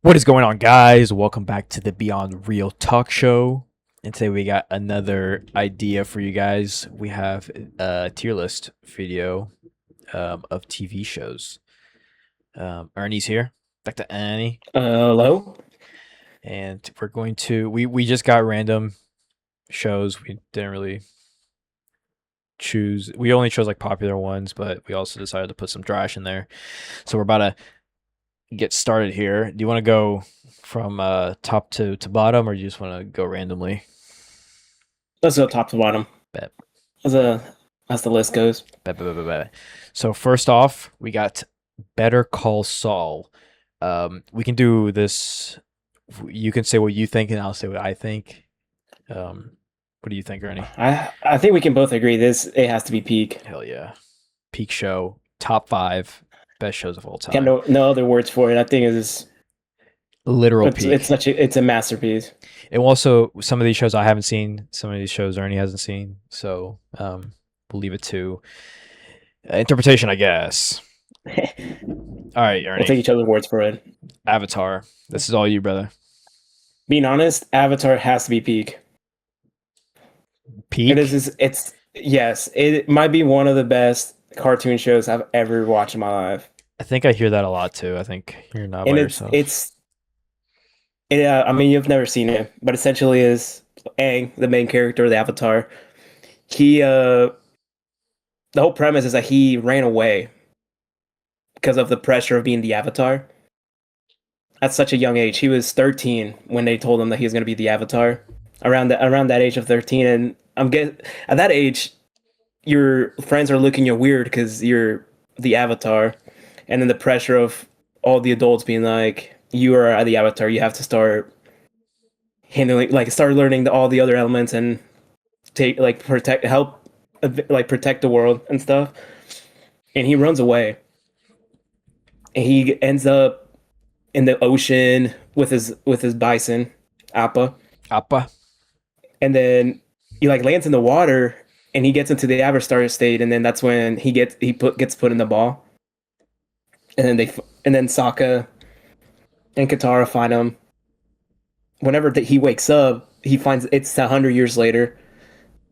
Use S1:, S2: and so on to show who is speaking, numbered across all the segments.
S1: What is going on, guys? Welcome back to the Beyond Real Talk Show. And today we got another idea for you guys. We have a tier list video of TV shows. Ernie's here, Dr. Annie,
S2: Hello.
S1: and we're going to we just got random shows. We didn't really choose. We only chose like popular ones, but we also decided to put some trash in there. So we're about to get started here. Do you want to go from top to bottom, or do you just want to go randomly?
S2: Let's go top to bottom.
S1: Bet.
S2: As the list goes.
S1: Bet. So first off, we got Better Call Saul. We can do this. You can say what you think, and I'll say what I think. What do you think, Ernie?
S2: I think we can both agree it has to be peak.
S1: Hell yeah, peak show, top 5 best shows of all time.
S2: Got no other words for it. I think it's
S1: literal peak.
S2: It's a masterpiece.
S1: And also, some of these shows I haven't seen. Some of these shows Ernie hasn't seen. So we'll leave it to interpretation, I guess. All right, Ernie.
S2: We'll take each other's words for it.
S1: Avatar. This is all you, brother.
S2: Being honest, Avatar has to be peak.
S1: Peak?
S2: It might be one of the best cartoon shows I've ever watched in my life.
S1: I think I hear that a lot too. I think you're not by yourself.
S2: I mean, you've never seen it, but essentially is Aang, the main character of the Avatar. The whole premise is that he ran away because of the pressure of being the Avatar. At such a young age, he was 13 when they told him that he was going to be the Avatar. Around that age of 13, and at that age, your friends are looking you weird because you're the Avatar, and then the pressure of all the adults being like, you are the Avatar, you have to start learning all the other elements and protect the world and stuff. And he runs away, and he ends up in the ocean with his bison, Appa. And then he lands in the water, and he gets into the Avatar state, and then that's when he gets put in the ball. And then Sokka and Katara find him. Whenever he wakes up, he finds it's 100 years later,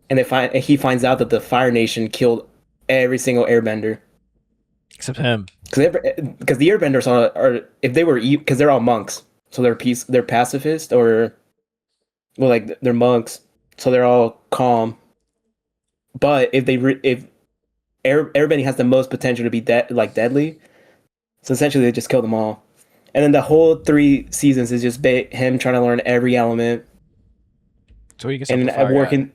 S2: and he finds out that the Fire Nation killed every single Airbender
S1: except him.
S2: Because the Airbenders are if they were because they're all monks, so they're pacifist or. Well, they're monks, so they're all calm. But if airbending has the most potential to be deadly, so essentially they just kill them all. And then the whole 3 seasons is just him trying to learn every element.
S1: So he gets
S2: and working,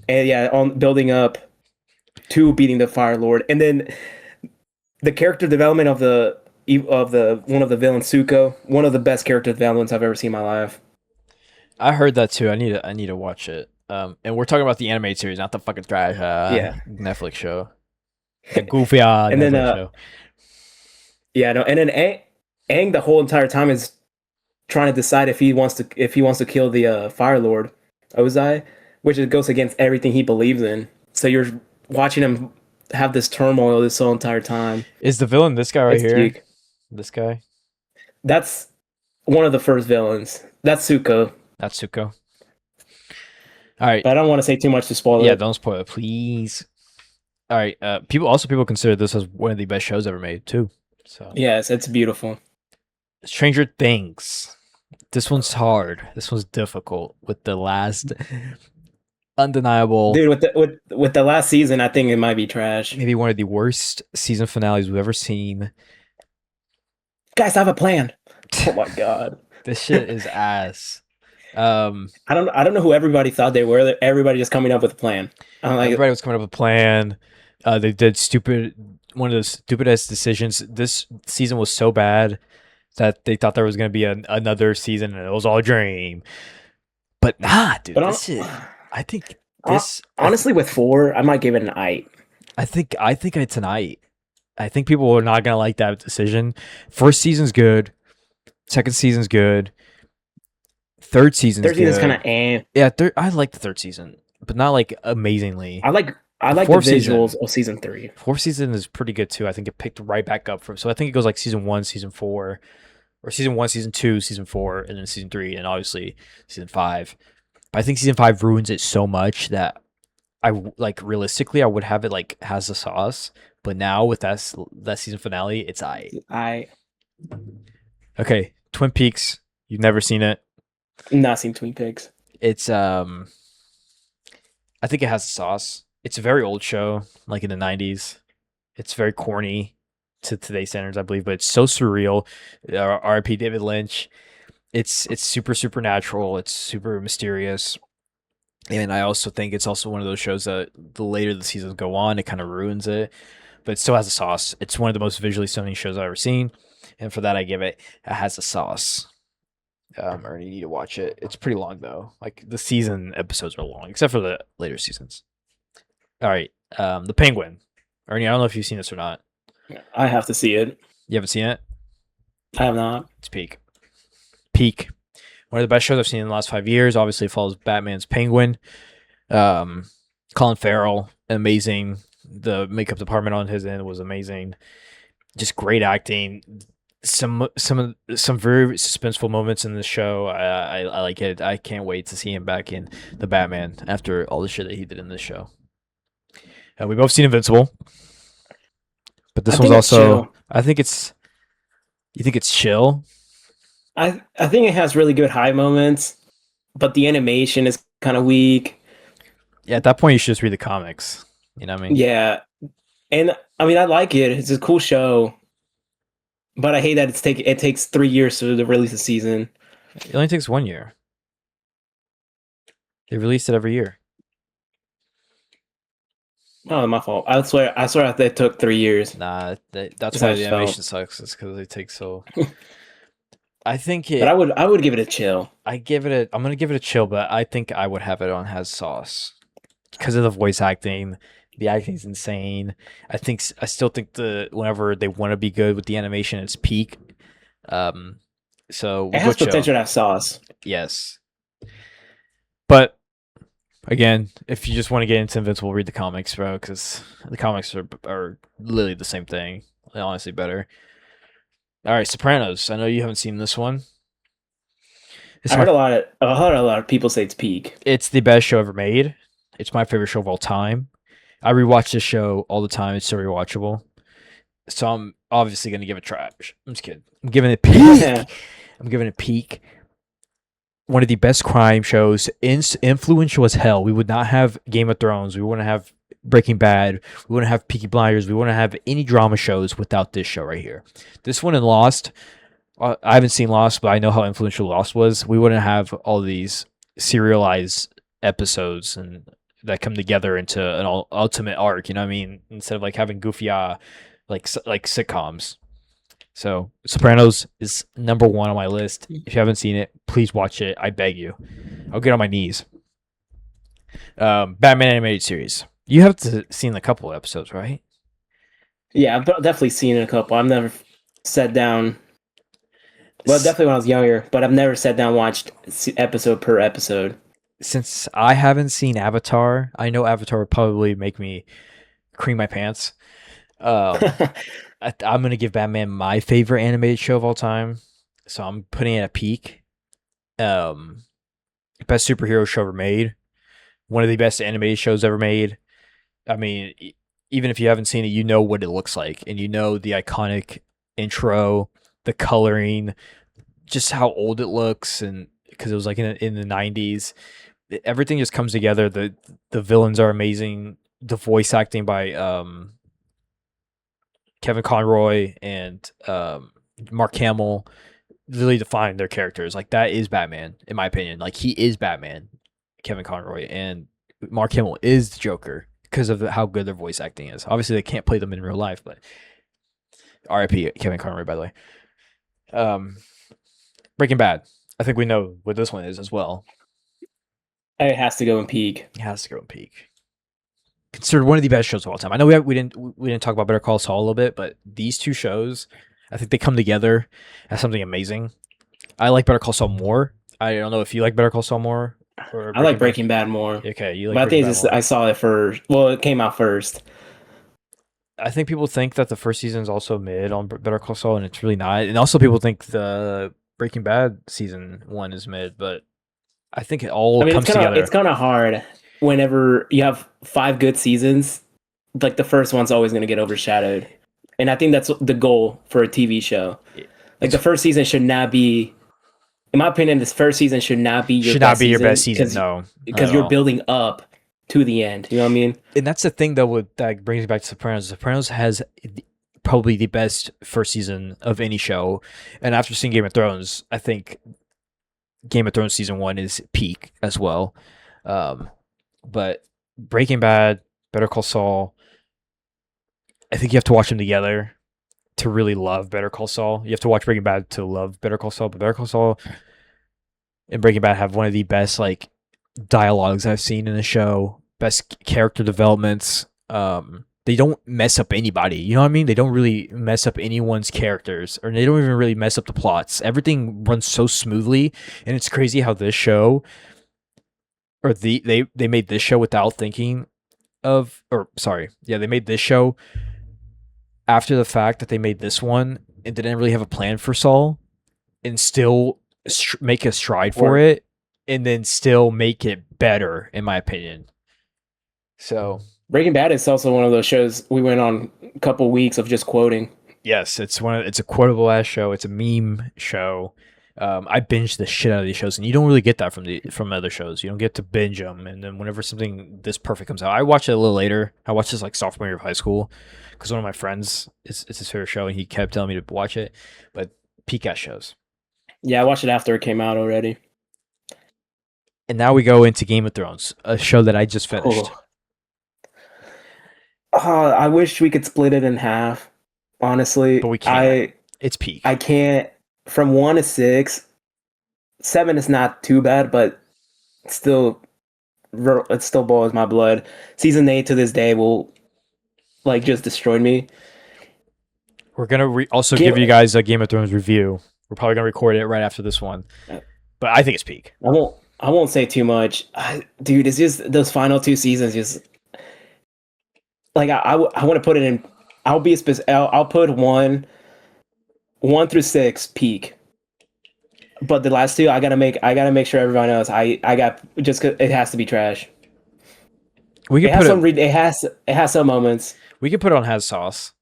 S2: and on building up to beating the Fire Lord. And then the character development of the one of the villains, Zuko, one of the best character developments I've ever seen in my life.
S1: I heard that too. I need to watch it. And we're talking about the animated series, not the fucking trash Netflix show. The goofy and Netflix
S2: then
S1: show.
S2: Yeah, no, and then Aang the whole entire time is trying to decide if he wants to kill the Fire Lord Ozai, which goes against everything he believes in. So you're watching him have this turmoil this whole entire time.
S1: Is the villain this guy right here? Peak. This guy?
S2: That's one of the first villains. That's Zuko.
S1: That's Zuko. All right.
S2: But I don't want to say too much to spoil it.
S1: Yeah, don't spoil it, please. All right. People consider this as one of the best shows ever made too. So
S2: yes, it's beautiful.
S1: Stranger Things. This one's hard. This one's difficult with the last undeniable.
S2: Dude, with the last season, I think it might be trash.
S1: Maybe one of the worst season finales we've ever seen.
S2: Guys, I have a plan. Oh my god.
S1: This shit is ass.
S2: I don't know who everybody thought they were. Everybody just coming up with a plan.
S1: Everybody was coming up with a plan. They did one of the stupidest decisions. This season was so bad that they thought there was going to be another season, and it was all a dream. But nah, dude. This shit. I think this.
S2: Honestly, with 4, I might give it an 8.
S1: I think it's an 8. I think people are not gonna like that decision. First season's good. Second season's good. Third season's
S2: kind of
S1: Yeah, I like the 3rd season, but not like amazingly.
S2: I like the visuals of season 3.
S1: 4th season is pretty good too. I think it picked right back up from. So I think it goes like season 1, season 4, or season 1, season 2, season 4, and then season 3, and obviously season 5. But I think season 5 ruins it so much that like realistically I would have it like has the sauce, but now with that season finale, it's
S2: I
S1: okay. Twin Peaks, you've never seen it.
S2: not seen Twin Peaks.
S1: It's I think it has the sauce. It's a very old show, like in the 90s. It's very corny to today's standards, I believe, but it's so surreal. R.I.P. David Lynch. It's super supernatural. It's super mysterious. And I also think it's also one of those shows that the later the seasons go on, it kind of ruins it. But it still has a sauce. It's one of the most visually stunning shows I've ever seen. And for that, I give it has a sauce. Ernie, you need to watch it. It's pretty long though. Like the season episodes are long, except for the later seasons. All right, the Penguin. Ernie, I don't know if you've seen this or not.
S2: I have to see it.
S1: You haven't seen it?
S2: I have not.
S1: It's peak. Peak. One of the best shows I've seen in the last 5 years. Obviously, it follows Batman's Penguin. Colin Farrell, amazing. The makeup department on his end was amazing. Just great acting. Some very suspenseful moments in the show. I like it. I can't wait to see him back in the Batman after all the shit that he did in this show. We both seen Invincible, but this one's also. I think it's. You think it's chill?
S2: I think it has really good high moments, but the animation is kind of weak.
S1: Yeah, at that point you should just read the comics. You know what I mean?
S2: Yeah, and I mean I like it. It's a cool show, but I hate that it takes 3 years to release a season.
S1: It only takes 1 year. They released it every year.
S2: Oh, my fault. I swear that took 3 years.
S1: Nah, that's why the animation sucks. It's because it takes so. I think it.
S2: But I would give it a chill.
S1: I'm gonna give it a chill, but I think I would have it on has sauce because of the voice acting. The acting's insane. I still think whenever they want to be good with the animation, it's peak. So
S2: it has potential to have sauce.
S1: Yes, but again, if you just want to get into Invincible, read the comics, bro, because the comics are literally the same thing. Honestly, better. All right, Sopranos. I know you haven't seen this one.
S2: I heard a lot of people say it's peak.
S1: It's the best show ever made. It's my favorite show of all time. I rewatch this show all the time. It's so rewatchable. So I'm obviously gonna give it trash. I'm just kidding. I'm giving it peak. I'm giving it peak. One of the best crime shows. Influential as hell. We would not have Game of Thrones. We wouldn't have Breaking Bad. We wouldn't have Peaky Blinders. We wouldn't have any drama shows without this show right here. This one and Lost. I haven't seen Lost, but I know how influential Lost was. We wouldn't have all these serialized episodes and that come together into an ultimate arc. You know what I mean? Instead of like having goofy like sitcoms. So Sopranos is number 1 on my list. If you haven't seen it, please watch it. I beg you. I'll get on my knees. Batman animated series. You have seen a couple of episodes, right?
S2: Yeah, I've definitely seen a couple. I've never sat down. Well, definitely when I was younger, but I've never sat down and watched episode per episode.
S1: Since I haven't seen Avatar, I know Avatar would probably make me cream my pants. I'm gonna give Batman my favorite animated show of all time, so I'm putting it at peak. Best superhero show ever made. One of the best animated shows ever made. I mean, even if you haven't seen it, you know what it looks like, and you know the iconic intro, the coloring, just how old it looks, and because it was like in the 90s, everything just comes together. The villains are amazing. The voice acting by Kevin Conroy and Mark Hamill really define their characters. Like that is Batman, in my opinion. Like he is Batman, Kevin Conroy, and Mark Hamill is the Joker because of how good their voice acting is. Obviously, they can't play them in real life, but R.I.P. Kevin Conroy, by the way. Breaking Bad. I think we know what this one is as well.
S2: It has to go in peak.
S1: It has to go in peak. Considered one of the best shows of all time. I know we didn't talk about Better Call Saul a little bit, but these two shows, I think they come together as something amazing. I like Better Call Saul more. I don't know if you like Better Call Saul more.
S2: I like Breaking Bad more.
S1: Okay, you like.
S2: But I think I saw it first. Well, it came out first.
S1: I think people think that the first season is also mid on Better Call Saul, and it's really not. And also, people think the Breaking Bad season 1 is mid, but I think it all
S2: I mean,
S1: comes
S2: it's
S1: together.
S2: kind of hard whenever you have 5 good seasons. Like the first one's always going to get overshadowed, and I think that's the goal for a TV show. Like
S1: It's
S2: the first season should not be, in my opinion, this first season should not be your
S1: should not
S2: best
S1: be your best
S2: season
S1: season. No, not
S2: because
S1: at
S2: you're
S1: all.
S2: building up to the end. You know what I mean?
S1: And that's the thing that brings me back to Sopranos. Sopranos has probably the best first season of any show, and after seeing Game of Thrones, I think Game of Thrones season 1 is peak as well. Um, but Breaking Bad, Better Call Saul, I think you have to watch them together to really love Better Call Saul. You have to watch Breaking Bad to love Better Call Saul, but Better Call Saul and Breaking Bad have one of the best like dialogues I've seen in a show, best character developments. They don't mess up anybody. You know what I mean? They don't really mess up anyone's characters, or they don't even really mess up the plots. Everything runs so smoothly, and it's crazy how this show, or they made this show without thinking of, or sorry, yeah, they made this show after the fact that they made this one and didn't really have a plan for Saul, and still make a stride for it, and then still make it better, in my opinion. So
S2: Breaking Bad is also one of those shows we went on a couple weeks of just quoting.
S1: yes, it's a quotable ass show. It's a meme show. I binge the shit out of these shows, and you don't really get that from other shows. You don't get to binge them, and then whenever something this perfect comes out, I watch it a little later. I watched this like sophomore year of high school because one of my friends it's his favorite show, and he kept telling me to watch it. But peak ass shows.
S2: Yeah, I watched it after it came out already.
S1: And now we go into Game of Thrones, a show that I just finished.
S2: Oh. I wish we could split it in half. Honestly,
S1: But we can't. It's peak.
S2: I can't. From 1 to 6, 7 is not too bad, but still, it still boils my blood. Season 8 to this day will like just destroy me.
S1: We're gonna also
S2: Game,
S1: give you guys a Game of Thrones review. We're probably gonna record it right after this one, but I think it's peak.
S2: I won't say too much, dude. It's just those final 2 seasons. Just like I want to put it in. I'll be specific. I'll put 1 through 6 peak. But the last two, I gotta make sure everyone knows. I got just 'cause it has to be trash.
S1: We
S2: It
S1: can
S2: has
S1: put
S2: some.
S1: it.
S2: It has some moments.
S1: We can put it on has sauce.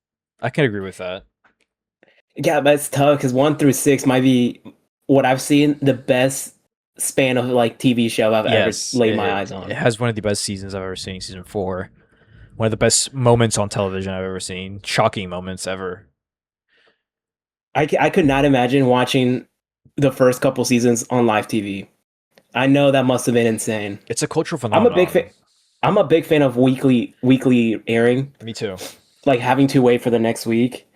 S1: I can agree with that.
S2: Yeah, but it's tough because 1 through 6 might be what I've seen the best span of like TV show I've
S1: Yes,
S2: ever laid my eyes on.
S1: it has one of the best seasons I've ever seen. Season 4, one of the best moments on television I've ever seen. Shocking moments ever.
S2: I could not imagine watching the first couple seasons on live TV. I know that must have been insane.
S1: It's a cultural
S2: I'm a
S1: phenomenon.
S2: big fan. I'm a big fan of weekly airing,
S1: Me too.
S2: like having to wait for the next week.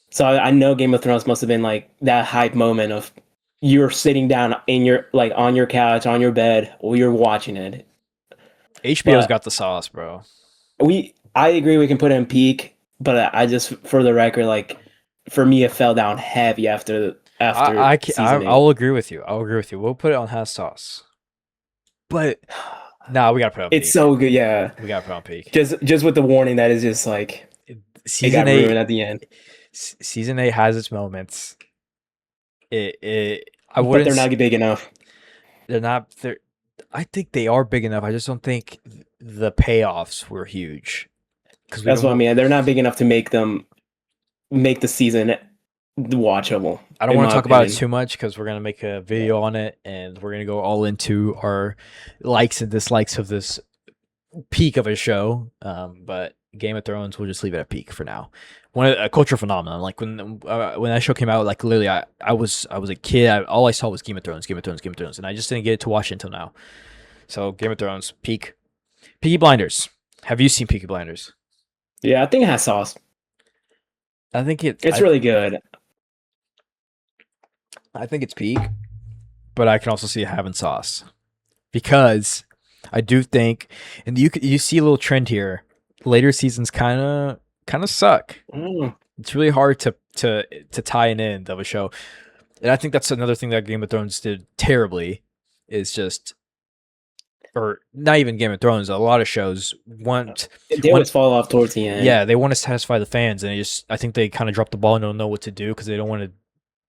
S2: So I know Game of Thrones must have been like that hype moment of you're sitting down in your like on your couch on your bed while you're watching it.
S1: HBO's
S2: But
S1: got the sauce, bro.
S2: I agree we can put it in peak, but I just for the record like for me it fell down heavy after season 8.
S1: I'll agree with you. I'll agree with you. We'll put it on has sauce. But nah, we gotta put it on
S2: It's
S1: peak.
S2: so good, yeah.
S1: We gotta put it on peak.
S2: Just with the warning that is just like it
S1: Season
S2: got ruined
S1: 8.
S2: at the end.
S1: Season 8 has its moments. I
S2: But
S1: wouldn't.
S2: they're not big enough.
S1: They're not. They're. I think they are big enough. I just don't think the payoffs were huge. Because
S2: That's what I mean. They're not big enough to make the season watchable.
S1: I don't
S2: in
S1: want
S2: my
S1: to talk about it
S2: opinion.
S1: too much because we're gonna make a video on it and we're gonna go all into our likes and dislikes of this peak of a show. But Game of Thrones, we'll just leave it at peak for now. A cultural phenomenon. Like when that show came out, like literally, I was a kid. All I saw was Game of Thrones, Game of Thrones, Game of Thrones, and I just didn't get to watch it until now. So Game of Thrones, peak. Peaky Blinders. Have you seen Peaky Blinders?
S2: Yeah, I think it has sauce.
S1: I think
S2: It's really good.
S1: I think it's peak, but I can also see it having sauce because I do think, and you see a little trend here. Later seasons kind of suck.
S2: Mm.
S1: It's really hard to tie an end of a show, and I think that's another thing that Game of Thrones did terribly. Is just or not even Game of Thrones. A lot of shows
S2: They
S1: want
S2: always fall off towards the end.
S1: yeah, they want to satisfy the fans, and I think they kind of drop the ball and don't know what to do because they don't want to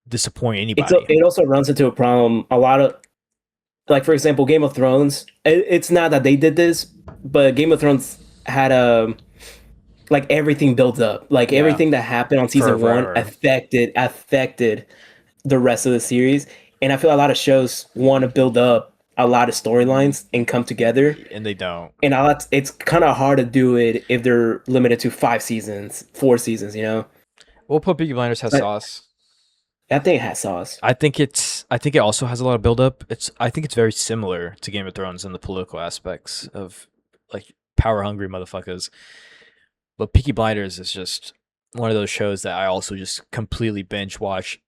S1: disappoint anybody.
S2: It also runs into a problem. A lot of, like, for example, Game of Thrones. It's not that they did this, but Game of Thrones had a, like, everything builds up. Like,
S1: Yeah,
S2: everything that happened on season one
S1: forever,
S2: affected the rest of the series. And I feel a lot of shows want to build up a lot of storylines and come together.
S1: and they don't.
S2: And it's kind of hard to do it if they're limited to 5 seasons, 4 seasons. You know,
S1: We'll put Peaky Blinders has
S2: but
S1: sauce.
S2: that thing has sauce.
S1: I think it also has a lot of build up. I think it's very similar to Game of Thrones in the political aspects of like power hungry motherfuckers. But Peaky Blinders is just one of those shows that I also just completely binge watch.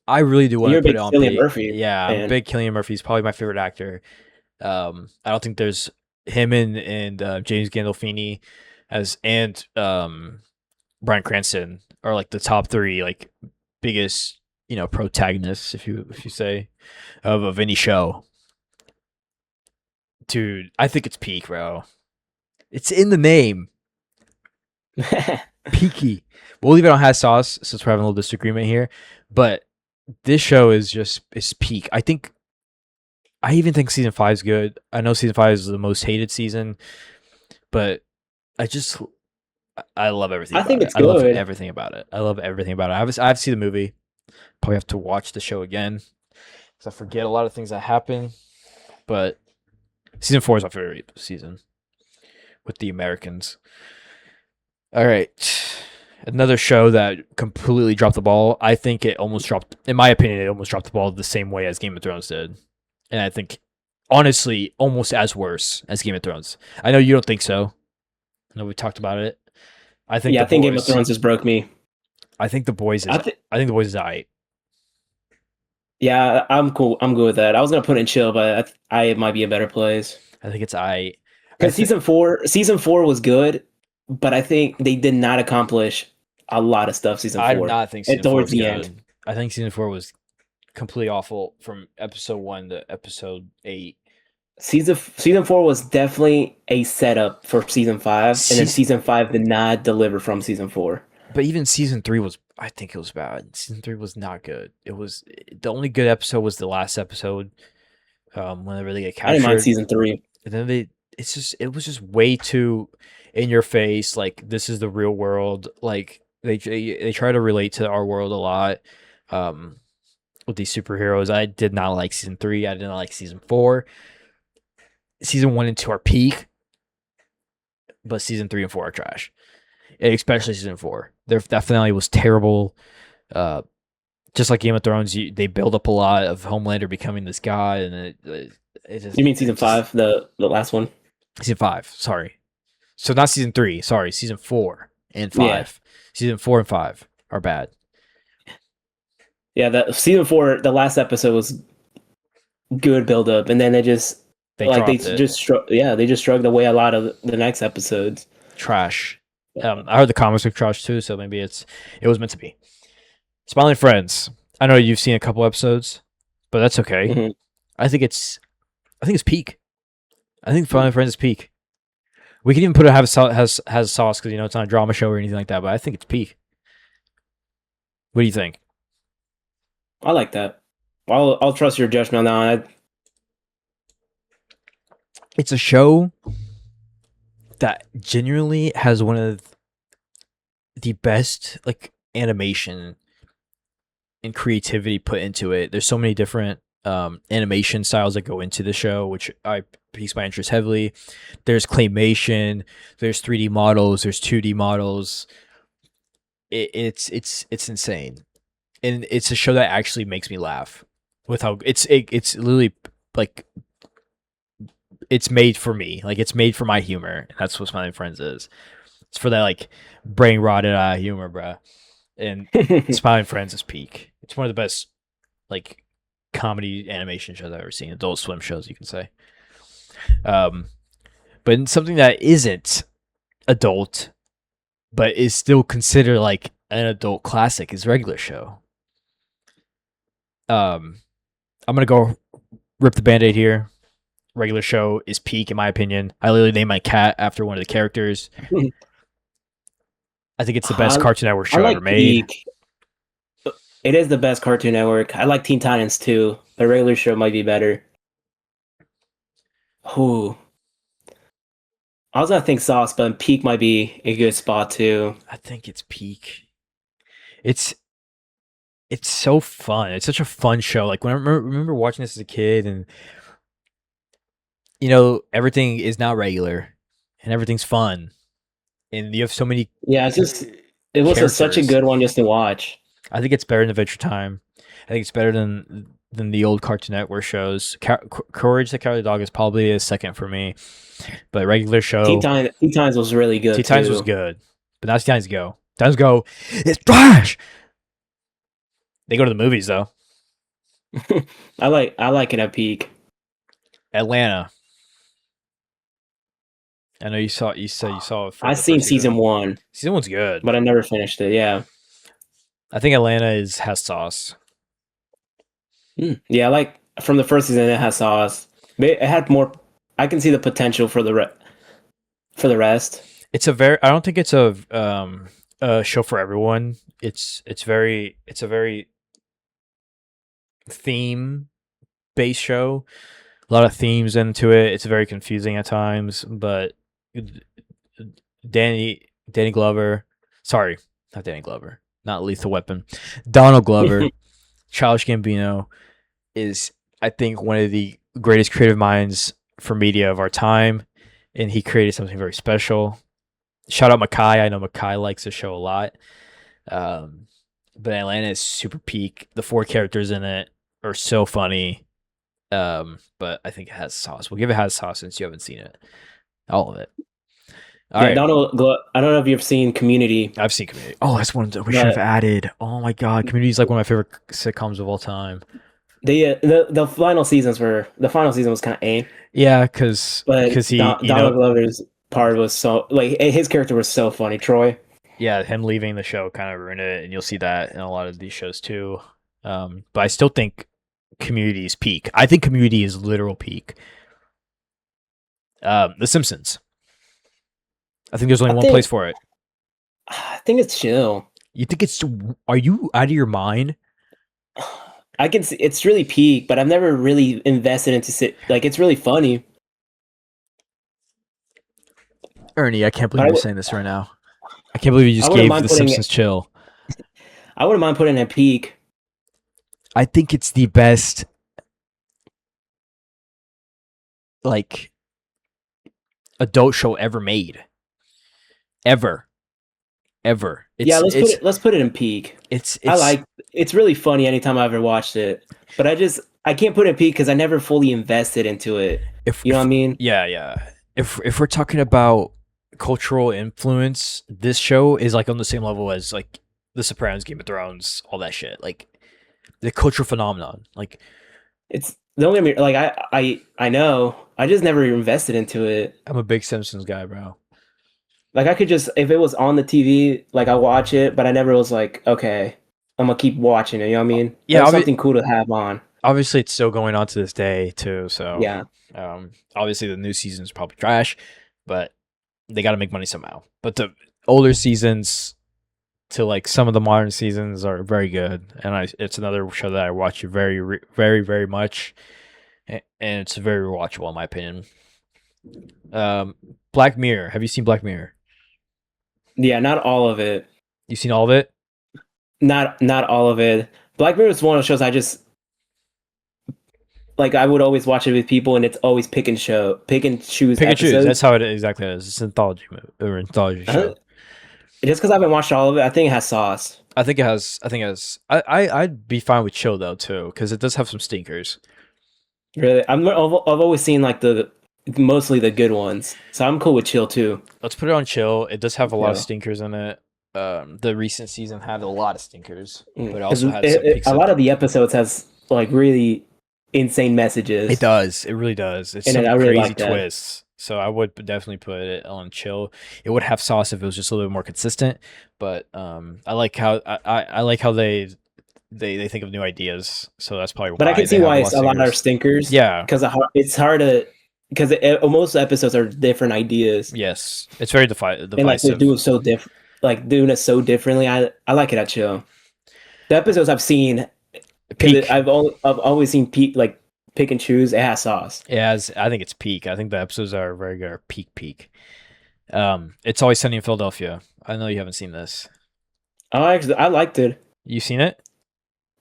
S1: I really do want
S2: You're
S1: to
S2: a
S1: put
S2: big
S1: it on
S2: Cillian
S1: pay.
S2: Murphy
S1: Yeah, I'm a
S2: fan.
S1: big Cillian Murphy. He's probably my favorite actor. I don't think there's him and James Gandolfini and Bryan Cranston are like the top three like biggest protagonists if you say of any show. Dude, I think it's peak, bro. It's in the name. Peaky. We'll leave it on hot sauce since we're having a little disagreement here. But this show is peak. I even think season 5 is good. I know season 5 is the most hated season, but I just I love everything
S2: I think
S1: about it.
S2: it's
S1: I love
S2: good.
S1: everything about it. I love everything about it. I've seen the movie. Probably have to watch the show again because I forget a lot of things that happen. But season 4 is my favorite season with the Americans. All right. Another show that completely dropped the ball. I think it almost dropped, in my opinion, it almost dropped the ball the same way as Game of Thrones did. And I think, honestly, almost as worse as Game of Thrones. I know you don't think so. I know we talked about it. I think
S2: Yeah,
S1: the
S2: I think Game of
S1: boys.
S2: Thrones just broke me.
S1: I think the boys
S2: I
S1: is.
S2: th-
S1: I think the boys is alright.
S2: yeah, I'm cool. I'm good with that. I was gonna put in chill, but it might be a better place
S1: I think it's alright. I
S2: because
S1: think
S2: season four was good, but I think they did not accomplish a lot of stuff. Season
S1: I do
S2: four
S1: not think
S2: and
S1: season 4
S2: towards
S1: was
S2: the end.
S1: good. I think season 4 was completely awful from episode 1 to episode 8.
S2: Season four was definitely a setup for season five, and then
S1: Season,
S2: season five did not deliver from season four.
S1: but even season 3 was. I think it was bad. Season 3 was not good. It was the only good episode was the last episode. Whenever they get
S2: I didn't mind
S1: captured,
S2: season three.
S1: and then it was just way too in your face. Like this is the real world. Like they try to relate to our world a lot. Um, with these superheroes, I did not like season 3. I did not like season 4. Season 1 and 2 are peak, but season 3 and 4 are trash. Especially season 4. That finale was terrible. Uh, just like Game of Thrones, they build up a lot of Homelander becoming this guy, and it just
S2: You mean season five, the last one?
S1: season 5. Sorry, so not season 3. Sorry, season 4 and 5.
S2: Yeah.
S1: Season 4 and 5 are bad.
S2: Yeah, the season four, the last episode was good build up, and then they just
S1: They
S2: like
S1: dropped it.
S2: they just shrugged away a lot of the next episodes.
S1: Trash. I heard the comics are trash too, so maybe it was meant to be. Smiling Friends. I know you've seen a couple episodes, but that's okay.
S2: Mhm.
S1: I think it's peak. I think Smiling Friends is peak. We can even put it has sauce because it's not a drama show or anything like that, but I think it's peak. What do you think?
S2: I like that. I'll trust your judgment on that.
S1: It's a show that genuinely has one of the best like animation and creativity put into it. There's so many different animation styles that go into the show, which I piques my interest heavily. There's claymation, there's 3D models, there's 2D models. It's insane, and it's a show that actually makes me laugh. With how it's literally like it's made for me, like it's made for my humor. And that's what Smiling Friends is. It's for that like brain rotted humor, bruh. And Smiling Friends is peak. It's one of the best like comedy animation shows I've ever seen. Adult Swim shows, you can say. But something that isn't adult, but is still considered like an adult classic is Regular Show. I'm gonna go rip the Band-Aid here. regular show is peak in my opinion. I literally named my cat after one of the characters. I think it's the best
S2: I,
S1: Cartoon Network
S2: I
S1: show ever
S2: like
S1: made.
S2: Peak. It is the best Cartoon Network. I like Teen Titans too. The regular show might be better. Ooh. I was gonna think Sauce, but Peak might be a good spot too.
S1: I think it's peak. It's it's so fun. It's such a fun show. Like when I remember watching this as a kid, and everything is not regular, and everything's fun, and you have so many
S2: Yeah, it was such a
S1: characters.
S2: good one just to watch.
S1: I think it's better than Adventure Time. I think it's better than the old Cartoon Network shows. Courage the Cowardly Dog is probably a second for me, but regular show
S2: Teen Titans was really
S1: Teen
S2: good
S1: Titans was
S2: too.
S1: good, but now Teen Titans Go. Titans Go, it's trash. They go to the movies though.
S2: I like it at Peak.
S1: Atlanta. I know you said you saw it for
S2: I
S1: the
S2: seen
S1: first season.
S2: season one,
S1: Season one's good.
S2: but I never finished it. Yeah.
S1: I think Atlanta has sauce.
S2: Yeah, I like from the first season it has sauce. It had more. I can see the potential for the rest.
S1: It's a very. I don't think it's a show for everyone. It's a very theme based show. A lot of themes into it. It's very confusing at times, but Danny Glover, sorry, not Danny Glover, not Lethal Weapon, Donald Glover, Childish Gambino is I think one of the greatest creative minds for media of our time, and he created something very special. Shout out Makai. I know Makai likes the show a lot. Um, but Atlanta is super peak. The four characters in it are so funny. But I think it has sauce. We'll give it has sauce since you haven't seen it. All of it. All
S2: Yeah,
S1: right.
S2: I don't know if you've seen Community,
S1: I've seen Community. Oh, that's one that we should have
S2: but
S1: added. Oh my god, Community is like one of my favorite sitcoms of all time.
S2: the final season was kind of a,
S1: Yeah, because
S2: but
S1: he,
S2: Donald Glover's part was so like his character was so funny. Troy.
S1: yeah, him leaving the show kind of ruined it, and you'll see that in a lot of these shows too. But I still think Community is peak. I think Community is literal peak. The Simpsons. I think there's only one place for it.
S2: I think it's chill.
S1: You think it's? Are you out of your mind?
S2: I can see it's really peak, but I've never really invested into it. Like it's really funny.
S1: Ernie, I can't believe
S2: But
S1: you're saying this right now. I can't believe you
S2: I
S1: just
S2: wouldn't
S1: gave
S2: mind
S1: The
S2: putting
S1: Simpsons chill.
S2: I wouldn't mind putting it at peak.
S1: I think it's the best, like, adult show ever made. Ever.
S2: Yeah, let's put it in peak.
S1: It's
S2: It's really funny anytime I ever watched it. But I can't put it in peak because I never fully invested into it.
S1: if,
S2: You know what I mean?
S1: yeah. If we're talking about cultural influence, this show is like on the same level as like The Sopranos, Game of Thrones, all that shit. Like the cultural phenomenon. Like
S2: It's don't get me like I know. I just never invested into it.
S1: I'm a big Simpsons guy, bro.
S2: Like I could just if it was on the TV, like I watch it, but I never was like, okay, I'm gonna keep watching it. You know what I mean?
S1: Yeah,
S2: That was something cool to have on.
S1: obviously it's still going on to this day too. So
S2: Yeah.
S1: obviously the new season is probably trash, but they got to make money somehow. But the older seasons to like some of the modern seasons are very good, and it's another show that I watch very much, and it's very rewatchable in my opinion. Black Mirror. Have you seen Black Mirror?
S2: Yeah, not all of it.
S1: You seen all of it?
S2: Not all of it. Black Mirror is one of the shows I just like I would always watch it with people and it's always pick and choose
S1: Pick and choose.
S2: episodes.
S1: That's how it exactly is. It's an anthology or anthology show.
S2: Just because I haven't watched all of it, I think it has sauce.
S1: I think it has. I'd be fine with chill though too, because it does have some stinkers.
S2: Really, I've always seen like the mostly the good ones, so I'm cool with chill too.
S1: Let's put it on chill. It does have a lot of
S2: Yeah.
S1: stinkers in it. The recent season had a lot of stinkers, but it
S2: 'Cause
S1: also had some peaks.
S2: a lot of the episodes has like really insane messages.
S1: It does. It really does. It's
S2: And
S1: some
S2: I really
S1: crazy
S2: like that.
S1: twists. So I would definitely put it on chill. It would have sauce if it was just a little bit more consistent. But I like how I like how they think of new ideas. So that's probably why.
S2: But I can
S1: they
S2: see
S1: have
S2: why
S1: a
S2: it's
S1: lot
S2: a
S1: of
S2: lot of
S1: stinkers.
S2: stinkers.
S1: Yeah,
S2: because it's hard to because most episodes are different ideas,
S1: Yes, it's very
S2: and like they
S1: divisive.
S2: do it so different, like doing it so differently. I like it at show. The episodes I've seen, because
S1: Peak.
S2: I've always seen pick and choose. It has sauce.
S1: Yeah, I think it's peak. I think the episodes are very good. Are peak. It's Always Sunny in Philadelphia. I know you haven't seen this.
S2: Oh, actually, I liked it.
S1: You seen it?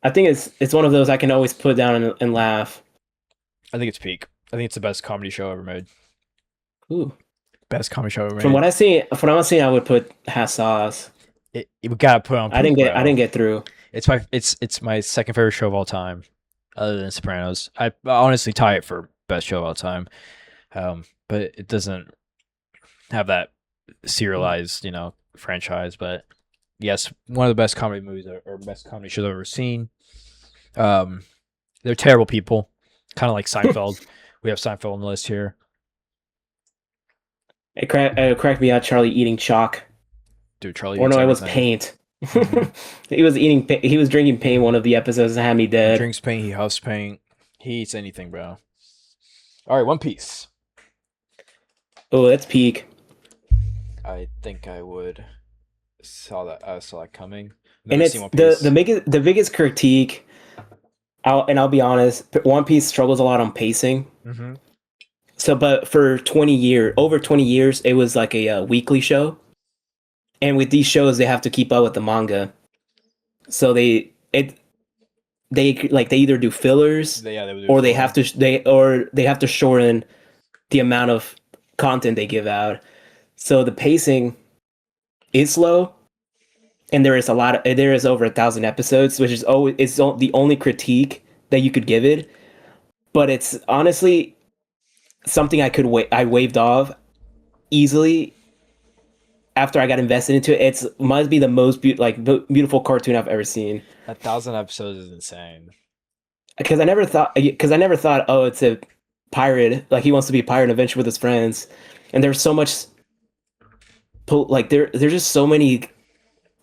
S2: I think it's one of those I can always put down and laugh.
S1: I think it's peak. I think it's the best comedy show ever made.
S2: Ooh.
S1: Best comedy show ever
S2: From
S1: made.
S2: what I was seeing, I would put has sauce.
S1: We gotta put on peak,
S2: I
S1: bro.
S2: didn't get through.
S1: It's my second favorite show of all time, other than Sopranos. I honestly tie it for best show of all time. But it doesn't have that serialized, franchise. But yes, one of the best comedy movies or best comedy shows I've ever seen. Um, they're terrible people, kind of like Seinfeld. We have Seinfeld on the list here.
S2: It cracked me out. Charlie eating chalk,
S1: Dude, Charlie
S2: or
S1: eats
S2: no, it was
S1: everything.
S2: paint.
S1: Hmm.
S2: He was eating. He was drinking paint. One of the episodes that had me
S1: He
S2: dead.
S1: drinks paint. He huffs paint. He eats anything, bro. All right, One Piece.
S2: Oh, that's peak.
S1: I think I would saw that. I saw that coming.
S2: And
S1: Never seen
S2: it's
S1: One Piece.
S2: the biggest critique. I'll be honest. One Piece struggles a lot on pacing.
S1: Mm-hmm.
S2: So, but for 20 years, over 20 years, it was like a weekly show. And with these shows, they have to keep up with the manga. So they either do fillers,
S1: Yeah, they would do
S2: or
S1: filler.
S2: they have to shorten the amount of content they give out. So the pacing is slow, and there is over 1,000 episodes, which is always it's the only critique that you could give it. But it's honestly something I waved off easily after I got invested into it. It's must be the most beautiful cartoon I've ever seen.
S1: 1,000 episodes is insane.
S2: Because I never thought, oh, it's a pirate, like he wants to be a pirate and adventure with his friends, and there's so much like there's just so many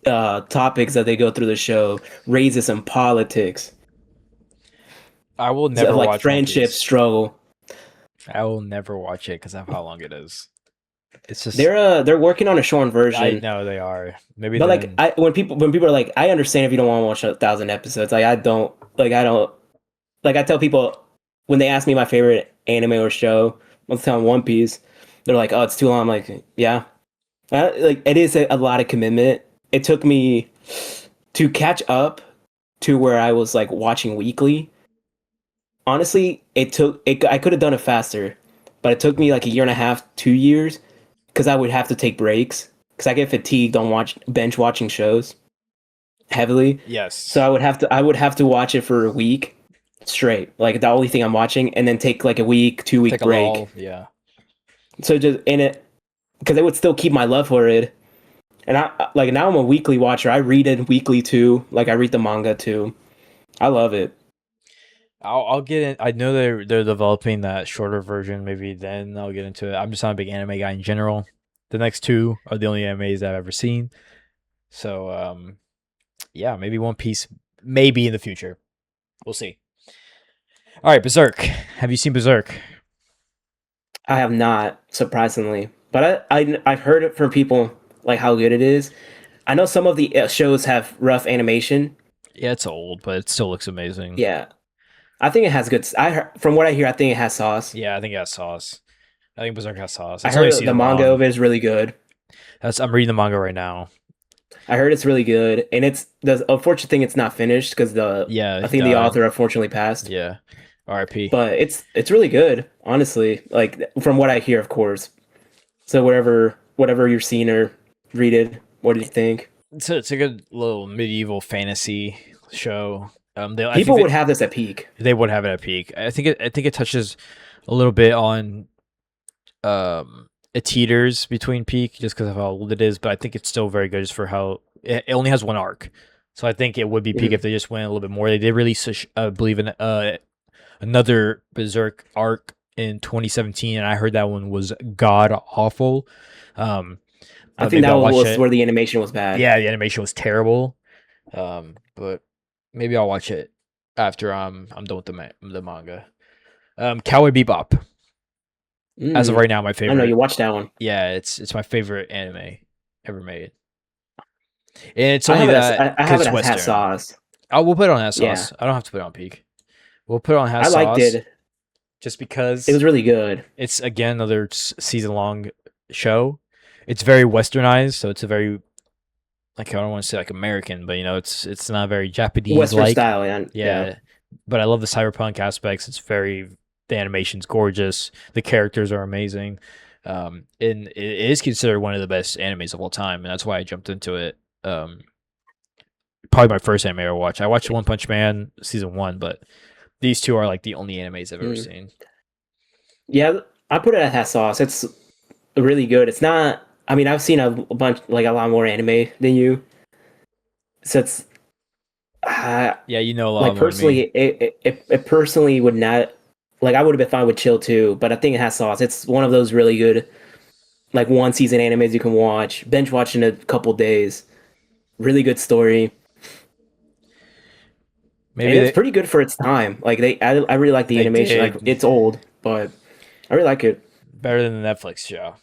S2: topics that they go through the show, racism, politics,
S1: I will
S2: so,
S1: never
S2: like
S1: watch One
S2: friendship,
S1: Piece.
S2: struggle.
S1: I will never watch it because of how long it is. It's just
S2: They're working on a shortened
S1: I
S2: version.
S1: know they are. Maybe
S2: But like
S1: then.
S2: when people are like, I understand if you don't want to watch 1,000 episodes. Like I don't like I tell people when they ask me my favorite anime or show, I'll tell them One Piece. They're like, oh, it's too long. I'm like, yeah, like it is a lot of commitment. It took me to catch up to where I was like watching weekly. Honestly, I could have done it faster, but it took me like a year and a half, 2 years, because I would have to take breaks because I get fatigued on watch bench watching shows heavily. So
S1: Yes.
S2: I would have to watch it for a week straight, like the only thing I'm watching, and then take like a week, 2 week
S1: Take a
S2: break.
S1: lull. Yeah.
S2: So just in it, because it would still keep my love for it. And like now I'm a weekly watcher. I read it weekly too. Like I read the manga too. I love it.
S1: I'll get in. I know they're developing that shorter version. Maybe then I'll get into it. I'm just not a big anime guy in general. The next two are the only animes that I've ever seen. So yeah, maybe One Piece, maybe in the future. We'll see. All right, Berserk. Have you seen Berserk?
S2: I have not, surprisingly, but I've heard it from people like how good it is. I know some of the shows have rough animation.
S1: Yeah, it's old, but it still looks amazing.
S2: Yeah, I think it has good. From what I hear, I think it has sauce.
S1: Yeah, I think it has sauce. I think Berserk has sauce.
S2: I
S1: It's only
S2: heard the
S1: season
S2: manga
S1: one.
S2: of it is really good.
S1: I'm reading the manga right now.
S2: I heard it's really good, and it's the unfortunate thing it's not finished because
S1: Yeah,
S2: I
S1: he
S2: think the
S1: died.
S2: author unfortunately passed.
S1: Yeah. R.I.P.
S2: But it's really good, honestly. Like from what I hear, of course. So whatever you've seen or read it, what do you think?
S1: It's a good little medieval fantasy show. I think
S2: People would have this at peak.
S1: they would have it at peak. I think it touches a little bit on it teeters between peak just because of how old it is, but I think it's still very good just for how it only has one arc. So I think it would be peak
S2: Mhm.
S1: if they just went a little bit more. They did release, I believe, in another Berserk arc in 2017, and I heard that one was god awful.
S2: I
S1: But
S2: think
S1: maybe
S2: that
S1: I'll watch
S2: was
S1: it.
S2: where the animation was bad.
S1: Yeah, the animation was terrible. But maybe I'll watch it after I'm done with the manga. Cowboy Bebop. As of
S2: Mm,
S1: right now, my
S2: I know you
S1: favorite.
S2: watched that one.
S1: Yeah, it's my favorite anime ever made, and it's
S2: I
S1: only
S2: have it as
S1: that
S2: I have
S1: because
S2: it
S1: it's
S2: as hot
S1: Western.
S2: sauce.
S1: Oh, we'll put it on hot
S2: Yeah,
S1: sauce. I don't have to put it on peak. We'll put it on hot
S2: I liked
S1: sauce
S2: it.
S1: just
S2: It
S1: because
S2: was really good.
S1: it's again another season long show. It's very westernized, so it's a very like I don't want to say like American, but it's not very Japanese
S2: Western
S1: like.
S2: style, yeah. Yeah.
S1: Yeah, but I love the cyberpunk aspects. It's very the animation's gorgeous. The characters are amazing. And it is considered one of the best animes of all time, and that's why I jumped into it. Probably my first anime I watched. I watched One Punch Man season one, but these two are like the only animes I've ever
S2: Mm.
S1: seen.
S2: Yeah, I put it at hot sauce. It's really good. It's not. I mean, I've seen a bunch, like a lot more anime than you. So it's uh,
S1: Yeah, you know a lot
S2: like
S1: more than me.
S2: personally, it personally would not like. I would have been fine with Chill too, but I think it has sauce. It's one of those really good, like one season animes you can watch, binge watch in a couple days. Really good story, and
S1: Maybe
S2: it's pretty good for its time. Like I really like the
S1: they
S2: animation. Like
S1: did
S2: it's old, but I really like it.
S1: better than the Netflix show.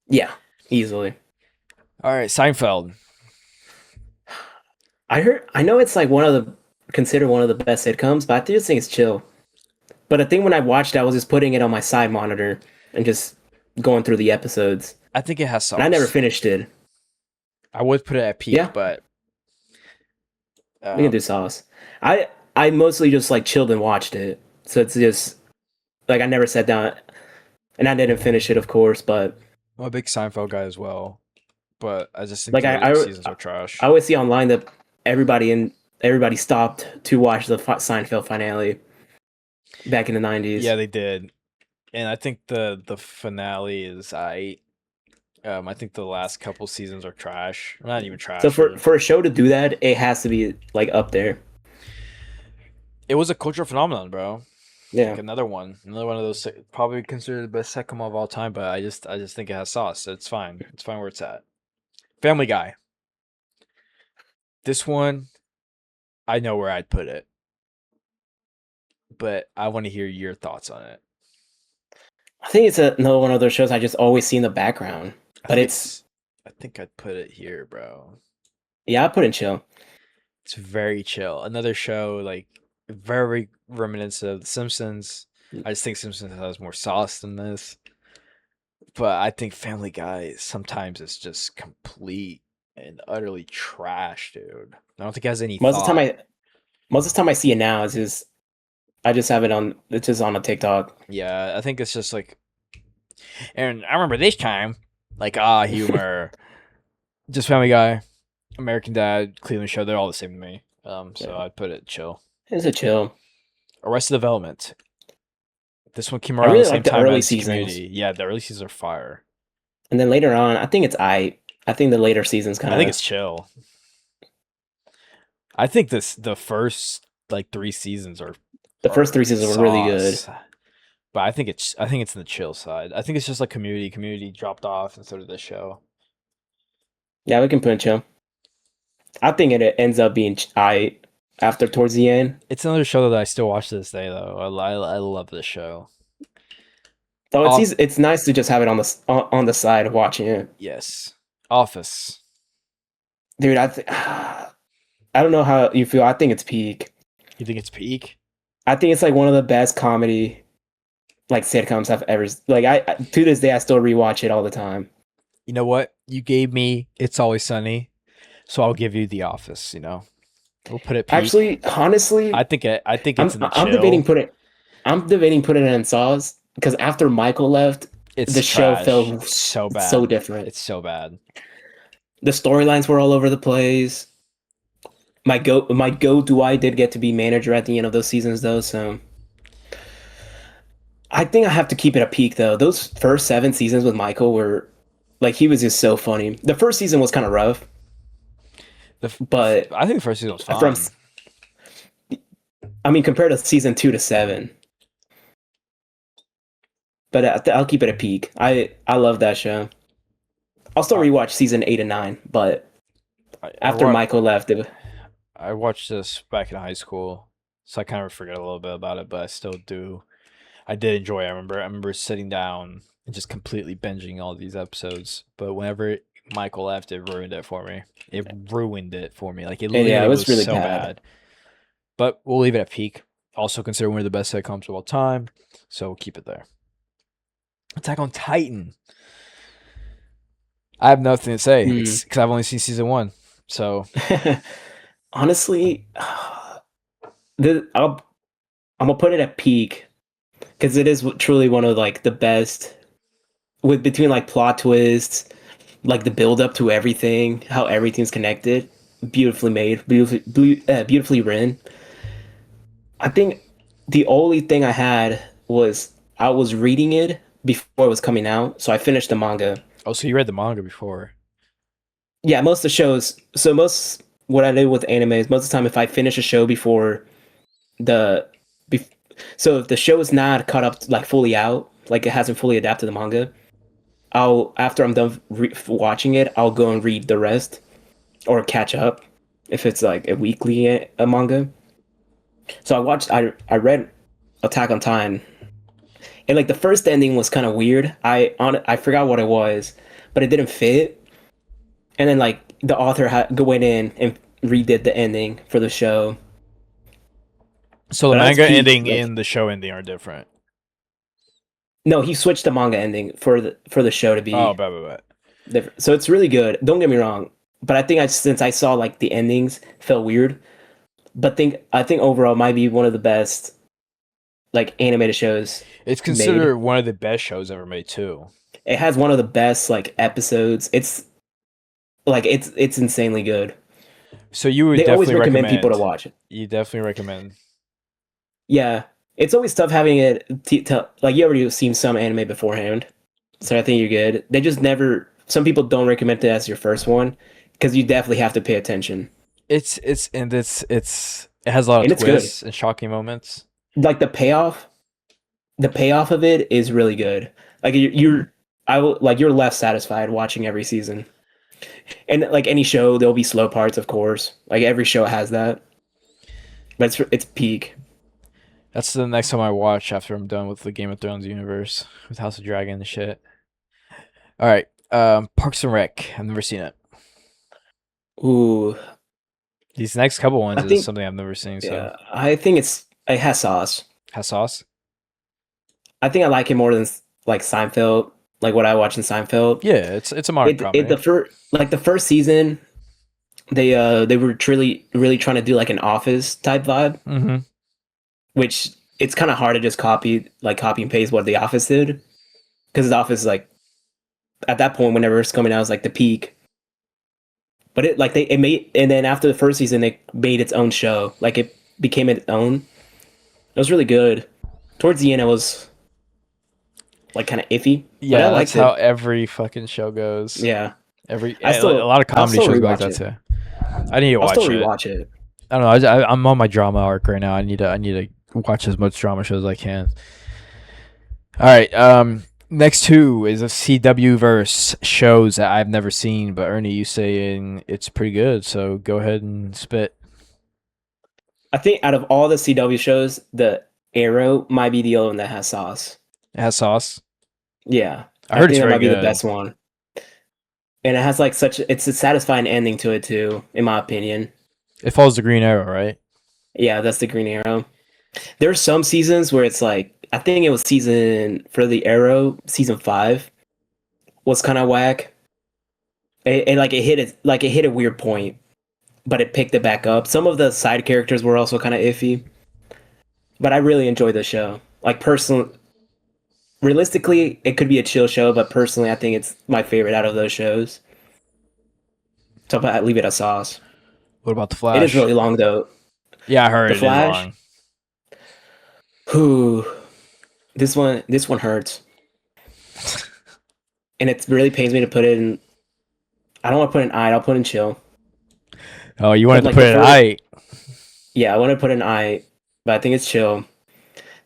S2: Yeah, easily.
S1: All right, Seinfeld.
S2: I know it's like one of the considered one of the best sitcoms, but I just think it's chill. But I think when I watched it, I was just putting it on my side monitor and just going through the episodes.
S1: I think it has
S2: And I never
S1: sauce.
S2: finished it.
S1: I would put it at
S2: Yeah,
S1: peak, but
S2: we can do
S1: um,
S2: sauce. I mostly just like chilled and watched it. So it's just like I never sat down and I didn't finish it, of course. But
S1: I'm a big Seinfeld guy as well. But I just think
S2: like
S1: the later seasons are
S2: I
S1: trash.
S2: always see online that everybody stopped to watch the Seinfeld finale back in the
S1: Yeah,
S2: 90s.
S1: they did, and I think the finale is I think the last couple seasons are trash. Not even
S2: So
S1: trash. Or
S2: for a show to do that, it has to be like up there.
S1: it was a cultural phenomenon, bro. Like
S2: Yeah.
S1: another one of those probably considered the best sitcom of all time. But I just think it has sauce. It's fine. It's fine where it's at. Family Guy. This one, I know where I'd put it, but I want to hear your thoughts on it.
S2: I think it's another one of those shows I just always see in the background. But it's
S1: I think I'd put it here, bro.
S2: yeah, I put in chill.
S1: It's very chill. Another show like very reminiscent of The Simpsons. I just think Simpsons has more sauce than this. But I think Family Guy sometimes is just complete and utterly trash, dude. I don't think it has any
S2: Most of the time
S1: thought.
S2: I most of the time I see it now is just I just have it on it's just on a TikTok.
S1: Yeah, I think it's just like, and I remember this time, like humor. Just Family Guy, American Dad, Cleveland Show. They're all the same to me. So
S2: Yeah.
S1: I'd put it chill.
S2: It's a chill.
S1: Arrested Development. This one came
S2: I
S1: around the
S2: really
S1: same
S2: like the
S1: time
S2: early
S1: as
S2: seasons.
S1: Community. Yeah, the early seasons are fire.
S2: And then later on, I think I think the later seasons
S1: I think
S2: kinda
S1: it's chill. I think the first like three seasons
S2: the first
S1: are
S2: three seasons were really good.
S1: sauce. But I think it's in the chill side. I think it's just like Community. Community dropped off and so did this show.
S2: Yeah, we can put in chill. I think it ends up being I after towards the end.
S1: It's another show that I still watch to this day though. I love this show.
S2: So
S1: Off
S2: it's nice to just have it on the side watching it.
S1: yes. Office.
S2: Dude, I don't know how you feel. I think it's peak.
S1: You think it's peak?
S2: I think it's like one of the best comedy like sitcoms I've ever like. I to this day I still rewatch it all the time.
S1: You know what? You gave me It's Always Sunny, so I'll give you The Office. We'll put it peak.
S2: Actually, honestly,
S1: I think it's in the
S2: I'm debating
S1: chill.
S2: putting it in Saws because after Michael left,
S1: It's
S2: the show
S1: trash.
S2: felt
S1: It's so
S2: so
S1: bad.
S2: different.
S1: It's so bad.
S2: The storylines were all over the place. My go Dwight did get to be manager at the end of those seasons though, so I think I have to keep it a peak though. Those first 7 seasons with Michael were like he was just so funny. The first season was kind of rough, but
S1: I think the first season was
S2: from
S1: fine.
S2: I mean compared to season 2 to 7, but I'll keep it a peak. I love that show. I'll still
S1: I,
S2: rewatch season 8 and 9, but
S1: I,
S2: after Michael left,
S1: I watched this back in high school, so I kind of forget a little bit about it, but I still do. I did enjoy it. I remember sitting down and just completely binging all these episodes. But whenever Michael left, it ruined it for me. It ruined it for me. Like it
S2: And yeah,
S1: literally
S2: it was
S1: was
S2: really
S1: so
S2: bad.
S1: bad. But we'll leave it at peak. Also considered one of the best sitcoms of all time, so we'll keep it there. Attack on Titan. I have nothing to say.
S2: Hmm.
S1: It's because I've only seen season one. So
S2: Honestly, I'm gonna put it at peak because it is truly one of like the best with between like plot twists, like the build up to everything, how everything's connected, beautifully made, beautifully written. I think the only thing I had was I was reading it before it was coming out, so I finished the manga.
S1: oh, so you read the manga before?
S2: Yeah, most of the shows. So most what I do with anime is most of the time if I finish a show before the, bef- so if the show is not cut up like fully out, like it hasn't fully adapted the manga, I'll after I'm done watching it, I'll go and read the rest or catch up if it's like a weekly a manga. So I read Attack on Titan, and like the first ending was kind of weird. I forgot what it was, but it didn't fit. And then like the author went in and redid the ending for the show.
S1: So the
S2: But that's
S1: manga
S2: peak.
S1: ending
S2: Like
S1: and the show ending are different.
S2: no, he switched the manga ending for the show to
S1: Oh,
S2: be
S1: bet.
S2: different. So it's really good. Don't get me wrong, but I think since I saw like the endings felt weird. But I think overall it might be one of the best like animated shows
S1: It's
S2: made.
S1: considered one of the best shows ever made too.
S2: It has one of the best like episodes. It's insanely good.
S1: So you would
S2: They always
S1: definitely
S2: recommend people to
S1: recommend.
S2: watch it.
S1: You definitely recommend.
S2: Yeah, it's always tough having it like you already seen some anime beforehand, so I think you're good. They just never. Some people don't recommend it as your first one because you definitely have to pay attention,
S1: It's it has a lot of
S2: and it's good.
S1: twists and shocking moments.
S2: Like the payoff of it is really good. Like I will like you're less satisfied watching every season, and like any show, there'll be slow parts, of course. Like every show has that, but it's peak.
S1: That's the next time I watch after I'm done with the Game of Thrones universe with House of Dragon and shit. All right, Parks and Rec. I've never seen it.
S2: Ooh,
S1: These next couple
S2: I
S1: ones is
S2: think
S1: something I've never seen. So
S2: yeah, I think it has sauce.
S1: has sauce.
S2: I think I like it more than like Seinfeld, like what I watched in Seinfeld.
S1: Yeah, it's a modern
S2: It
S1: comedy.
S2: the first like the first season, they were really trying to do like an Office type vibe,
S1: Mm-hmm.
S2: which it's kind of hard to just copy and paste what The Office did because The Office like at that point whenever it's coming out was like the peak. But it made and then after the first season they made its own show, like it became its own. It was really good. Towards the end, it was like kind of iffy, but I
S1: Yeah, that's
S2: liked
S1: how
S2: it.
S1: every fucking show goes.
S2: Yeah,
S1: A lot of
S2: I'll
S1: comedy
S2: still
S1: shows go like
S2: rewatch
S1: that
S2: it.
S1: too. I need to
S2: I'll still
S1: watch it.
S2: rewatch it.
S1: I don't know. I'm on my drama arc right now. I need to watch as much drama shows as I can. All right. Next two is a CW verse shows that I've never seen, but Ernie, you saying it's pretty good, so go ahead and spit.
S2: I think out of all the CW shows, the Arrow might be the only one that has sauce.
S1: It has sauce.
S2: Yeah,
S1: I
S2: I
S1: heard it's
S2: think that
S1: very
S2: might be the
S1: good.
S2: best one, and it has like it's a satisfying ending to it too, in my opinion.
S1: It follows the Green Arrow, right?
S2: Yeah, that's the Green Arrow. There's some seasons where it's like I think it was season for the Arrow season 5 was kind of whack. It hit a weird point, but it picked it back up. Some of the side characters were also kind of iffy, but I really enjoyed the show. Like personally, realistically, it could be a chill show, but personally, I think it's my favorite out of those shows. So I leave it a sauce.
S1: What about the
S2: It is
S1: Flash?
S2: really long though.
S1: Yeah, I heard
S2: The
S1: it is
S2: Flash,
S1: long.
S2: who this one hurts, and it really pains me to put it in. I don't want to put in I. I'll put in chill.
S1: Oh, you
S2: But
S1: wanted to
S2: like
S1: put it I.
S2: yeah, I want to put in I, but I think it's chill.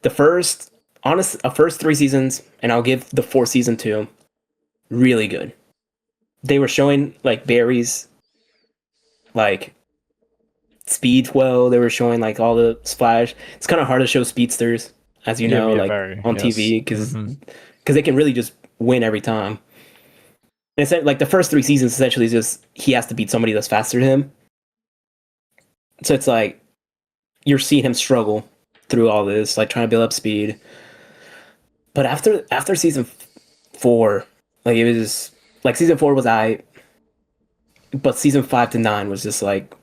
S2: The first 3 seasons, and I'll give the fourth season two. Really good. They were showing like Barry's like speed well. They were showing like all the splash. It's kind of hard to show speedsters as you
S1: Yeah,
S2: know,
S1: yeah,
S2: like
S1: very.
S2: on
S1: Yes.
S2: TV, because they can really just win every time. And it's like the first three seasons essentially is just he has to beat somebody that's faster than him. So it's like you're seeing him struggle through all this, like trying to build up speed. But after season four, like it was like season four was but season 5 to 9 was just like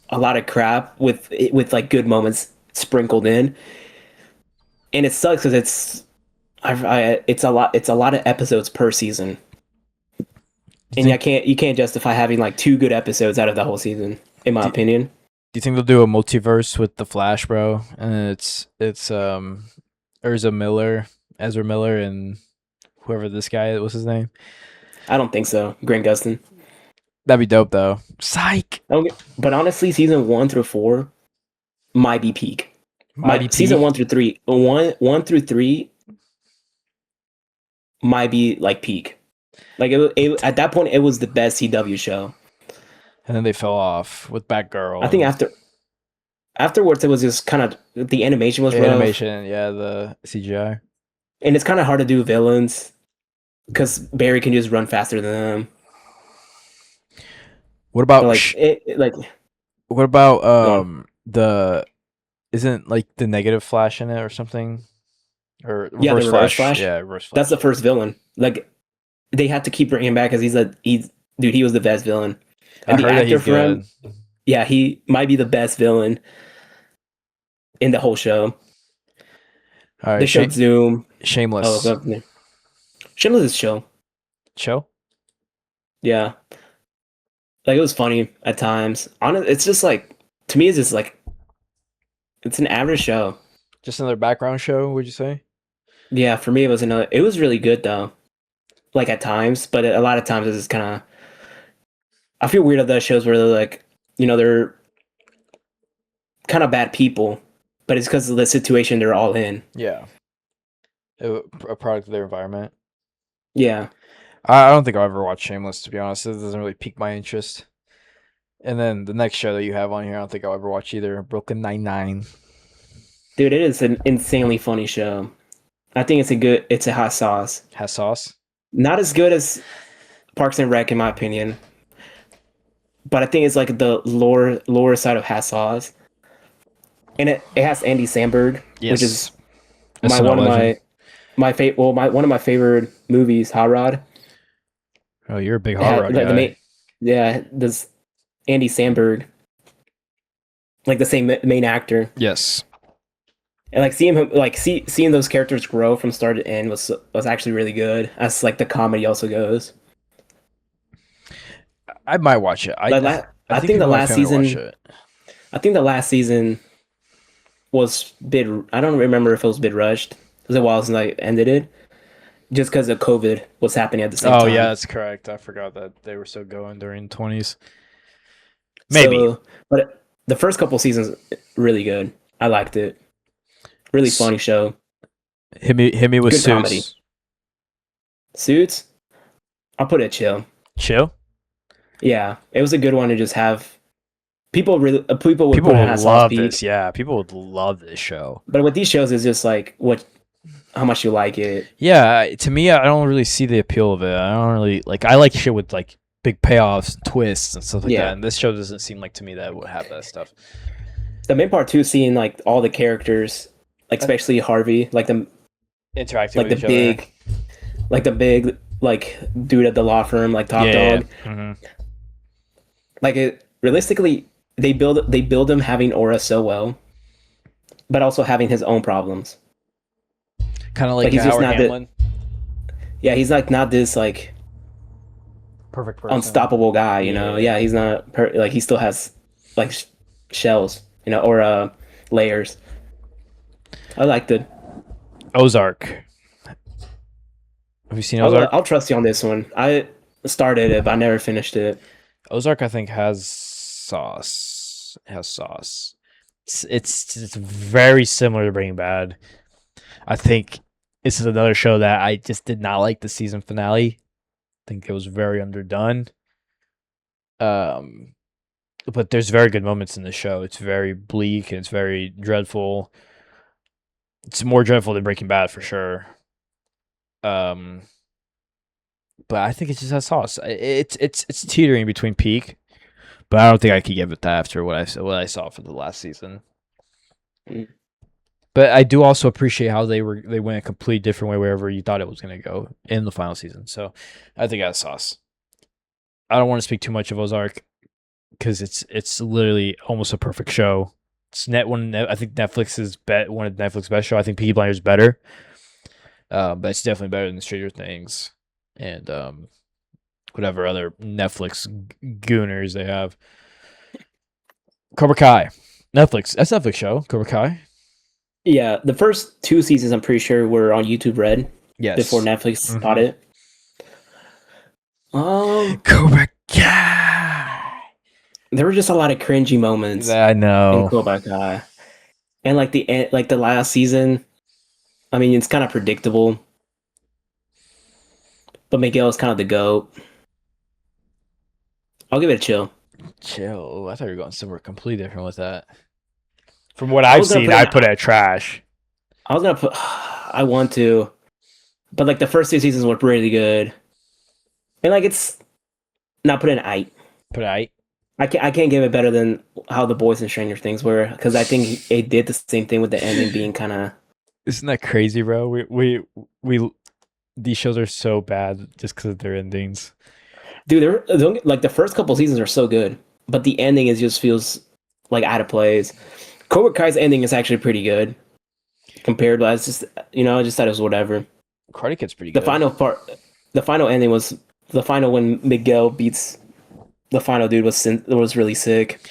S2: a lot of crap with like good moments sprinkled in, and it sucks because it's a lot of episodes per season,
S1: Do you
S2: and
S1: think
S2: you can't justify having like two good episodes out of the whole season, in my
S1: do, do
S2: opinion.
S1: you think they'll do a multiverse with the Flash, bro? And it's Ezra Miller and whoever this guy what's his name?
S2: I don't think so, Grant Gustin.
S1: That'd be dope though. Psych.
S2: But honestly, season 1 through 4 might be peak.
S1: Mighty
S2: My season
S1: P.
S2: 1 through 3, one through 3 might be like peak. Like at that point, it was the best CW show.
S1: And then they fell off with
S2: I
S1: Batgirl
S2: think
S1: and
S2: afterwards, it was just kind of the animation was
S1: the
S2: rough,
S1: animation, yeah, the CGI.
S2: and it's kind of hard to do villains because Barry can just run faster than them.
S1: What
S2: But
S1: about
S2: like like
S1: what about
S2: going,
S1: the isn't like the negative Flash in it or something? Or
S2: yeah, the
S1: Reverse
S2: Reverse
S1: Flash.
S2: Flash.
S1: Yeah, Reverse
S2: That's the
S1: Flash.
S2: first villain. Like they had to keep bringing him back because he's dude. He was the best villain,
S1: I
S2: and the
S1: heard that
S2: actor
S1: he's
S2: for him,
S1: good.
S2: yeah, he might be the best villain in the whole show.
S1: All
S2: They
S1: right,
S2: showed Zoom. Oh,
S1: Shameless.
S2: Shameless is chill.
S1: Chill.
S2: Yeah, like it was funny at times. It's just like to me, it's just like it's an average show.
S1: Just another background show, would you say?
S2: Yeah, for me, it was another. It was really good though. Like at times, but a lot of times it's just kind of. I feel weird at those shows where they're like, they're kind of bad people, but it's because of the situation they're all in.
S1: Yeah. A product of their environment.
S2: Yeah,
S1: I don't think I'll ever watch Shameless, to be honest. It doesn't really pique my interest. And then the next show that you have on here, I don't think I'll ever watch either. Brooklyn Nine-Nine.
S2: dude, it is an insanely funny show. I think it's a hot sauce.
S1: Has sauce.
S2: Not as good as Parks and Rec in my opinion, but I think it's like the lower side of hot sauce, and it has Andy Samberg, which
S1: Yes.
S2: is my
S1: SNL
S2: one of
S1: legend.
S2: my one of my favorite movies, Hot Rod.
S1: Oh, you're a big
S2: It
S1: hot
S2: had
S1: rod
S2: like the
S1: guy.
S2: main, yeah, this Andy Samberg, like the same main actor,
S1: Yes.
S2: and like seeing him, like seeing those characters grow from start to end was actually really good. As like the comedy also goes.
S1: I might watch it.
S2: Like
S1: I think people in my family will watch it.
S2: I think the last season was bit. I don't remember if it was a bit rushed. It was a while since I ended it, just because of COVID was happening at the same
S1: Oh yeah,
S2: time.
S1: that's correct. I forgot that they were still going during the 20s. Maybe.
S2: So, but the first couple seasons really good. I liked it. Really
S1: S-
S2: funny show.
S1: hit me with
S2: Good comedy.
S1: Suits.
S2: Suits. I'll put it chill.
S1: Chill.
S2: Yeah, it was a good one to just have. People would
S1: People
S2: put it
S1: would
S2: at Sauce
S1: love this.
S2: Peak,
S1: Yeah, people would love this show.
S2: but with these shows, it's just like how much you like it.
S1: Yeah, to me, I don't really see the appeal of it. I don't really like. I like shit with like big payoffs, and twists, and stuff like that.
S2: Yeah,
S1: And this show doesn't seem like to me that it would have that stuff.
S2: the main part too, seeing like all the characters, like especially Harvey,
S1: Interacting with each other.
S2: big, like the big like dude at the law firm, like top
S1: Yeah.
S2: dog.
S1: Hmm.
S2: Like it realistically, they build him having aura so well, but also having his own problems.
S1: Kind of
S2: Like
S1: like
S2: he's just
S1: Howard
S2: not that.
S1: Hamlin.
S2: Yeah, he's like not this like
S1: Perfect person.
S2: unstoppable guy. Yeah, he's not like he still has like shells, or layers. I liked it.
S1: Ozark. Have you seen Ozark?
S2: I'll trust you on this one. I started it, but I never finished it.
S1: Ozark, I think, has sauce. It has sauce. It's very similar to Breaking Bad. I think this is another show that I just did not like the season finale. I think it was very underdone. Um, but there's very good moments in the show. It's very bleak and it's very dreadful. It's more dreadful than Breaking Bad for sure. Um, but I think it just has sauce. It's teetering between peak, but I don't think I could give it that after what I saw for the last season.
S2: Mm.
S1: But I do also appreciate how they went a completely different way wherever you thought it was going to go in the final season. So I think it has sauce. I don't want to speak too much of Ozark because it's literally almost a perfect show. It's I think Netflix is one of Netflix's best show. I think Peaky Blinders is better, but it's definitely better than Stranger Things and whatever other Netflix gooners they have. Cobra Kai, Netflix. That's a Netflix show. Cobra Kai.
S2: Yeah, the first 2 seasons I'm pretty sure were on YouTube Red before
S1: Yes.
S2: Netflix bought
S1: Mm-hmm.
S2: it. Um,
S1: Cobra Kai.
S2: there were just a lot of cringy moments
S1: I
S2: in
S1: know.
S2: Cobra Kai, and like the last season. I mean, it's kind of predictable, but Miguel is kind of the goat. I'll give it a chill.
S1: Chill. I thought you were going somewhere completely different with that. From what
S2: I
S1: I've
S2: was gonna
S1: seen,
S2: put it
S1: I
S2: in.
S1: put it at trash.
S2: I was gonna put. I want to, but like the first 2 seasons were really good, and like it's not put in eight.
S1: Put it
S2: I can't give it better than how the boys and Stranger Things were because I think it did the same thing with the ending being kind of.
S1: Isn't that crazy, bro? We these shows are so bad just because of their endings.
S2: Dude, like the first couple seasons are so good, but the ending is just feels like out of place. Cobra Kai's ending is actually pretty good compared, but it's just I just thought it was whatever.
S1: Karate Kid's pretty
S2: The
S1: good.
S2: final part, the final ending was the final when Miguel beats the final dude was really sick.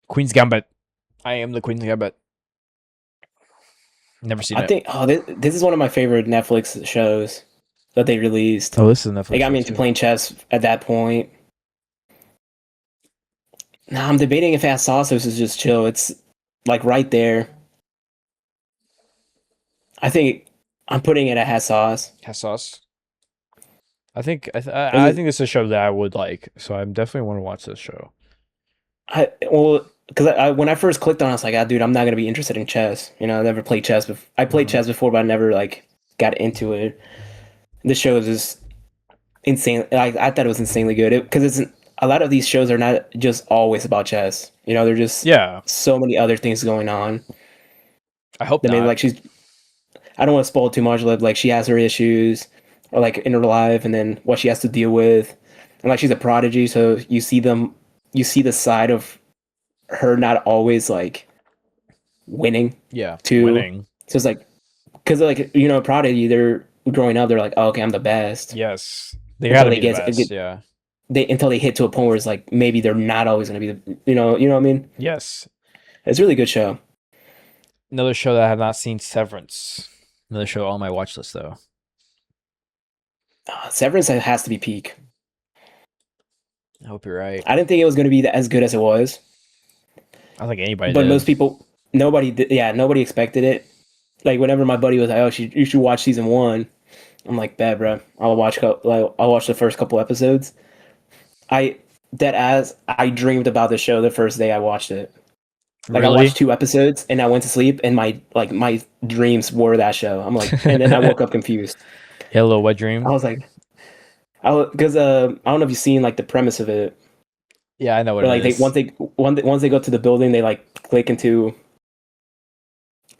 S1: Queen's Gambit. I am the Queen's Gambit. Never seen
S2: I
S1: it.
S2: think this is one of my favorite Netflix shows that they released.
S1: Oh, this is a
S2: It
S1: Netflix
S2: got
S1: show
S2: me into
S1: too.
S2: playing chess at that point. Now I'm debating if Fast Sauce is just chill. It's like right there. I think I'm putting it at Hot Sauce.
S1: Has sauce.
S2: Is
S1: I think
S2: it?
S1: this is a show that I would like, so I definitely want to watch this show.
S2: Because when I first clicked on, it, I was like, dude, I'm not gonna be interested in chess. I never played chess. I played
S1: Mm-hmm.
S2: chess before, but I never like got into it. This show is just insane. I thought it was insanely good because it's a lot of these shows are not just always about chess. They're just
S1: Yeah,
S2: so many other things going on.
S1: I hope
S2: I mean,
S1: not.
S2: like I don't want to spoil too much. Like she has her issues, or like in her life, and then what she has to deal with, and like she's a prodigy, so you see the side of her not always like winning
S1: Yeah,
S2: too.
S1: winning.
S2: So it's like because like prodigy, they're growing up, they're like, oh, okay, I'm the best
S1: Yes, they got
S2: until
S1: to
S2: they
S1: be the best. Yeah.
S2: until they hit to a point where it's like maybe they're not always gonna be the what I mean.
S1: Yes.
S2: It's a really good show.
S1: Another show that I have not seen, Severance. Another show on my watch list though.
S2: Severance has to be peak.
S1: I hope you're right.
S2: I didn't think it was gonna be as good as it was,
S1: I don't think anybody
S2: but
S1: did.
S2: most people, nobody expected it. Like whenever my buddy was like, "Oh, you should watch season one," I'm like, "Bad, bro. I'll watch the first couple episodes." I That as I dreamed about the show the first day I watched it. Like I
S1: Really?
S2: watched 2 episodes and I went to sleep and my dreams were that show. I'm like, and then I woke up confused.
S1: Hello, Wet
S2: I
S1: Dream.
S2: was like, because I don't know if you've seen like the premise of it,
S1: Yeah, I know what
S2: where
S1: it
S2: like
S1: is.
S2: once they go to the building, they like click into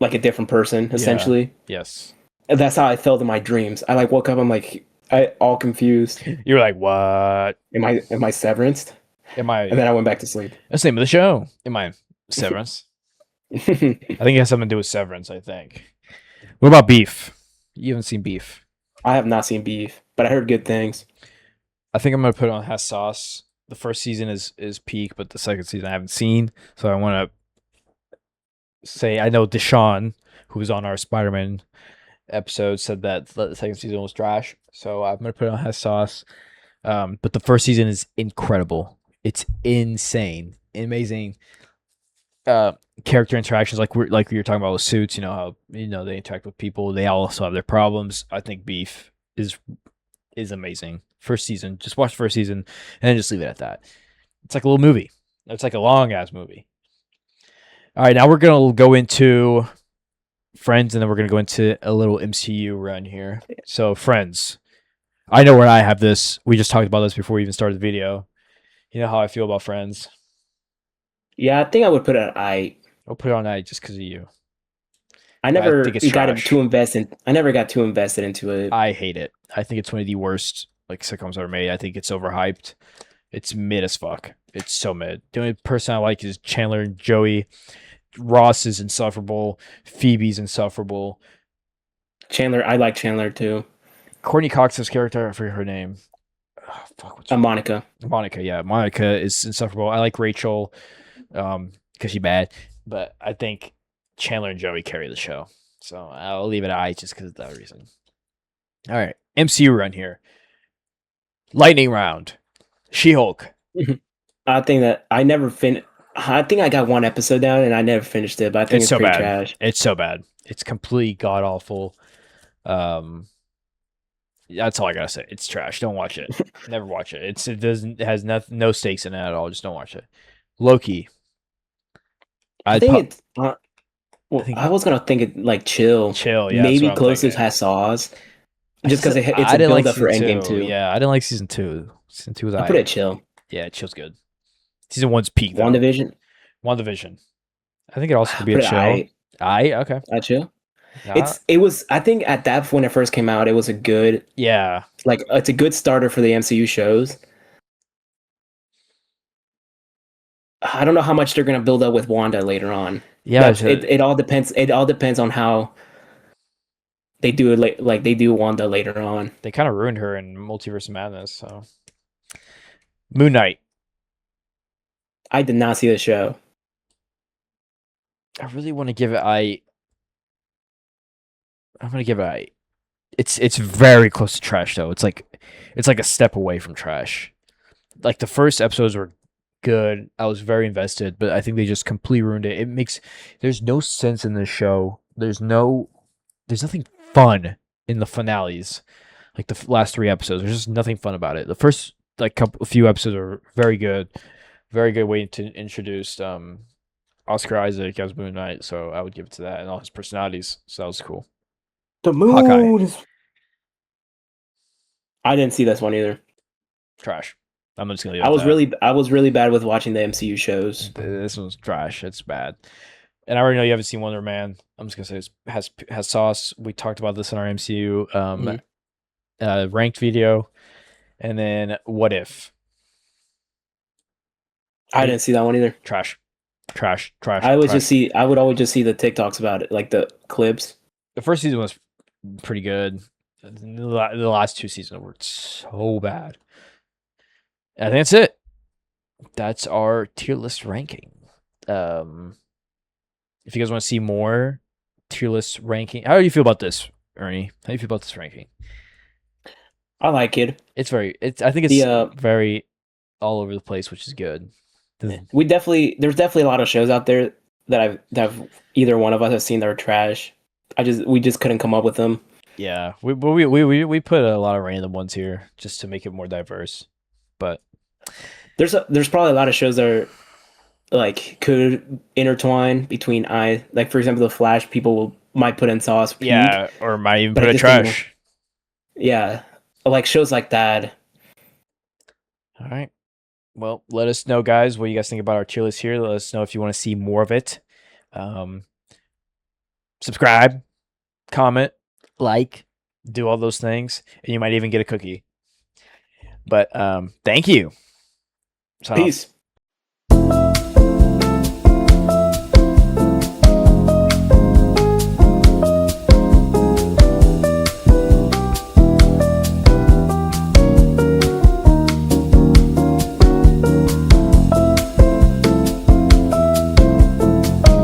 S2: like a different person
S1: Yeah.
S2: essentially.
S1: Yes.
S2: And that's how I felt in my dreams. I like woke up. I'm like, I all confused.
S1: You're like, what?
S2: Am I Severanced?
S1: Am
S2: And
S1: I?
S2: then I went back to sleep.
S1: That's the name of the show. Am I Severance? I think it has something to do with Severance. I think. What about Beef? You haven't seen Beef.
S2: I have not seen Beef, but I heard good things.
S1: I think I'm gonna put it on Has Sauce. The first season is peak, but the second season I haven't seen, so I want to say I know Deshaun, who was on our Spider-Man episode, said that the second season was trash. So I'm gonna put it on Has Sauce. But the first season is incredible. It's insane, amazing. Uh, Character interactions like we were talking about with Suits. You know how they interact with people. They also have their problems. I think Beef is amazing. First season, just watch the first season and then just leave it at that. It's like a little movie. It's like a long ass movie. All right, now we're gonna go into Friends, and then we're gonna go into a little MCU run here. So Friends. I know where I have this. We just talked about this before we even started the video. You know how I feel about Friends.
S2: Yeah, I think I would put it.
S1: I'll put it on I just because of you.
S2: I
S1: But I
S2: never
S1: think it's
S2: got
S1: trash.
S2: too invested. I never got too invested into it.
S1: I hate it. I think it's one of the worst like sitcoms ever made. I think it's overhyped. It's mid as fuck. It's so mid. The only person I like is Chandler and Joey. Ross is insufferable. Phoebe's insufferable.
S2: Chandler, I like Chandler too.
S1: Courtney Cox's character, I forget her name. Oh, fuck, what's her
S2: Monica.
S1: Monica, yeah. Monica is insufferable. I like Rachel, because she's bad. But I think Chandler and Joey carry the show. So I'll leave it at I just because of that reason. All right. MCU run here. Lightning round. She-Hulk.
S2: I think that I never finished. I think I got one episode down and I never finished it, but I think it's
S1: so
S2: pretty
S1: bad.
S2: trash.
S1: It's so bad. It's completely god awful. That's all I gotta say. It's trash. Don't watch it. Never watch it. It has no stakes in it at all. Just don't watch it. Loki.
S2: I think it's. Well, I was gonna think it like chill.
S1: Chill, yeah.
S2: Maybe closest has Saws. Just because it's a build up for Endgame too.
S1: Yeah, I didn't like season 2. Season 2 was
S2: I put it chill.
S1: Yeah, chill's good. Season 1's peak though.
S2: WandaVision.
S1: I think it also could be a chill. Okay.
S2: I chill. It was. I think at that when it first came out, it was a good.
S1: Yeah.
S2: Like it's a good starter for the MCU shows. I don't know how much they're gonna build up with Wanda later on.
S1: Yeah,
S2: it all depends. It all depends on how they do it. Like they do Wanda later on.
S1: They kind of ruined her in Multiverse of Madness. So Moon Knight.
S2: I did not see the show.
S1: I really want to give it I'm gonna give it It's very close to trash though. It's like a step away from trash. Like the first episodes were good. I was very invested, but I think they just completely ruined it. There's no sense in this show. There's nothing fun in the finales. Like the last 3 episodes, there's just nothing fun about it. The first few episodes are very good. Very good way to introduce Oscar Isaac as Moon Knight, so I would give it to that and all his personalities. So that was cool.
S2: The moon. Hawkeye. I didn't see this one either.
S1: Trash. I'm just gonna.
S2: I was really bad with watching the MCU shows.
S1: This one's trash. It's bad. And I already know you haven't seen Wonder Man. I'm just gonna say it has sauce. We talked about this in our MCU ranked video, and then What If.
S2: I didn't see that one either.
S1: Trash.
S2: I would always just see the TikToks about it, like the clips.
S1: The first season was pretty good. The last 2 seasons were so bad. I think that's it. That's our tier list ranking. If you guys want to see more tier list ranking, how do you feel about this, Ernie? How do you feel about this ranking?
S2: I like it.
S1: I think it's very all over the place, which is good.
S2: There's definitely a lot of shows out there that either one of us have seen that are trash. We just couldn't come up with them.
S1: Yeah, we put a lot of random ones here just to make it more diverse. But
S2: there's probably a lot of shows that are like could intertwine between like for example The Flash. People might put in sauce. Peak,
S1: yeah, or might even put in trash.
S2: Yeah, like shows like that.
S1: All right. Well, let us know, guys, what you guys think about our tier list here. Let us know if you want to see more of it. Subscribe, comment, like, do all those things, and you might even get a cookie. But thank you.
S2: Peace.